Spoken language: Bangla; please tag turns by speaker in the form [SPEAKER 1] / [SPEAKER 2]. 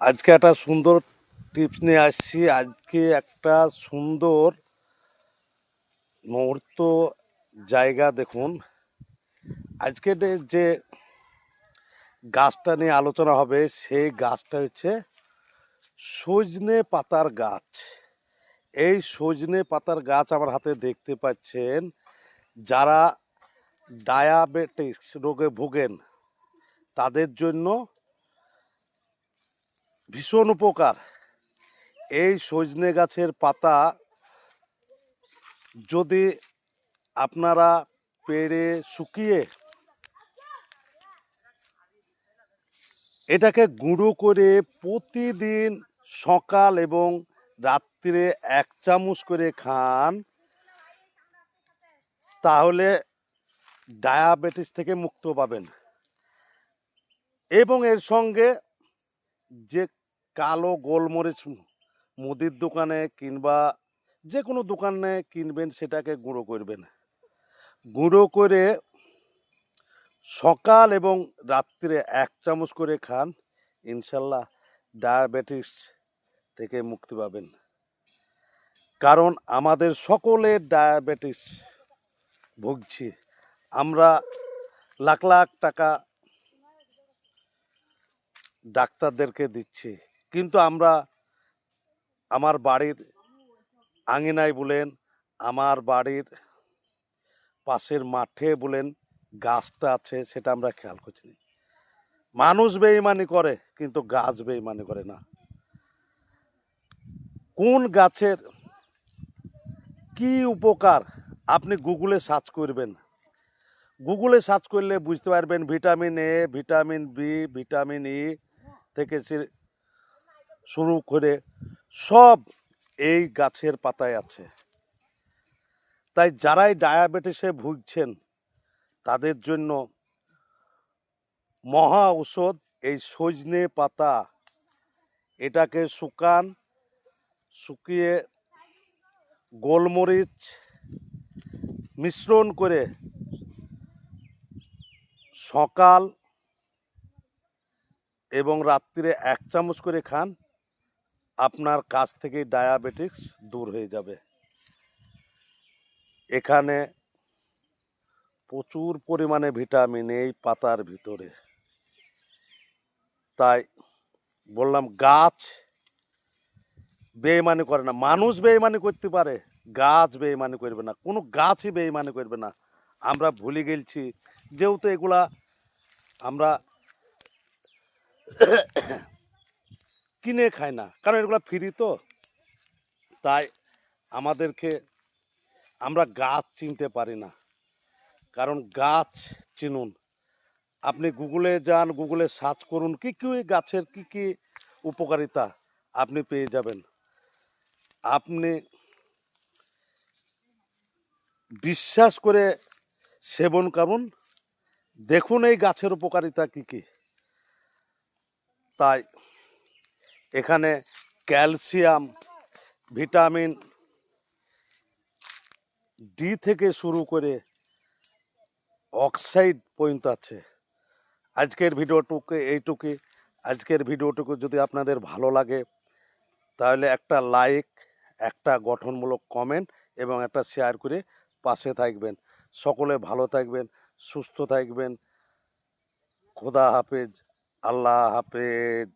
[SPEAKER 1] আজকে একটা সুন্দর টিপস নিয়ে আসছি। আজকে একটা সুন্দর মুহূর্ত জায়গা দেখুন। আজকে যে গাছটা নিয়ে আলোচনা হবে সেই গাছটা হচ্ছে সজনে পাতার গাছ। এই সজনে পাতার গাছ আমার হাতে দেখতে পাচ্ছেন। যারা ডায়াবেটিস রোগে ভোগেন তাদের জন্য ভীষণ উপকার। এই সজনে গাছের পাতা যদি আপনারা পেড়ে শুকিয়ে এটাকে গুঁড়ো করে প্রতিদিন সকাল এবং রাত্রিরে 1 চামচ করে খান, তাহলে ডায়াবেটিস থেকে মুক্ত পাবেন। এবং এর সঙ্গে যে কালো গোলমরিচ মুদির দোকানে কিংবা যে কোনো দোকানে কিনবেন সেটাকে গুঁড়ো করবেন। গুঁড়ো করে সকাল এবং রাত্রে 1 চামচ করে খান, ইনশাল্লাহ ডায়াবেটিস থেকে মুক্তি পাবেন। কারণ আমাদের সকলের ডায়াবেটিস ভুগছি আমরা। লাখ লাখ টাকা ডাক্তারদেরকে দিচ্ছি, কিন্তু আমরা আমার বাড়ির আঙিনায় বলেন, আমার বাড়ির পাশের মাঠে বলেন, গাছটা আছে সেটা আমরা খেয়াল করছি না। মানুষ বেইমানি করে কিন্তু গাছ বেইমানি করে না। কোন গাছের কি উপকার আপনি গুগলে সার্চ করবেন। গুগলে সার্চ করলে বুঝতে পারবেন vitamin A, vitamin B, vitamin E থেকে শুরু করে সব এই গাছের পাতায় আছে। তাই যারাই ডায়াবেটিসে ভুগছেন তাদের জন্য মহা ঔষধ এই সজনে পাতা। এটাকে শুকিয়ে গোলমরিচ মিশ্রণ করে সকাল এবং রাত্রিরে 1 চামচ করে খান, আপনার কাছ থেকে ডায়াবেটিস দূর হয়ে যাবে। এখানে প্রচুর পরিমাণে ভিটামিন এই পাতার ভিতরে। তাই বললাম, গাছ বেইমানি করে না। মানুষ বেইমানি করতে পারে, গাছ বেইমানি করবে না, কোনো গাছই বেইমানি করবে না। আমরা ভুলে গেছি, যেহেতু এগুলা আমরা কিনে খাই না, কারণ এগুলা ফ্রি তো। তাই আমাদেরকে আমরা গাছ চিনতে পারি না, কারণ গাছ চিনুন। আপনি গুগলে যান, গুগলে সার্চ করুন কি কি গাছের কি কি উপকারিতা আপনি পেয়ে যাবেন। আপনি বিশ্বাস করে সেবন করুন, দেখুন এই গাছের উপকারিতা কি কি। তাই এখানে ক্যালসিয়াম, ভিটামিন ডি থেকে শুরু করে অক্সাইড পর্যন্ত আছে। আজকের ভিডিওটুকু এইটুকুই। আজকের ভিডিওটুকু যদি আপনাদের ভালো লাগে তাহলে একটা লাইক, একটা গঠনমূলক কমেন্ট এবং একটা শেয়ার করে পাশে থাকবেন। সকলে ভালো থাকবেন, সুস্থ থাকবেন। খোদা হাফেজ, আল্লাহ হাফেজ।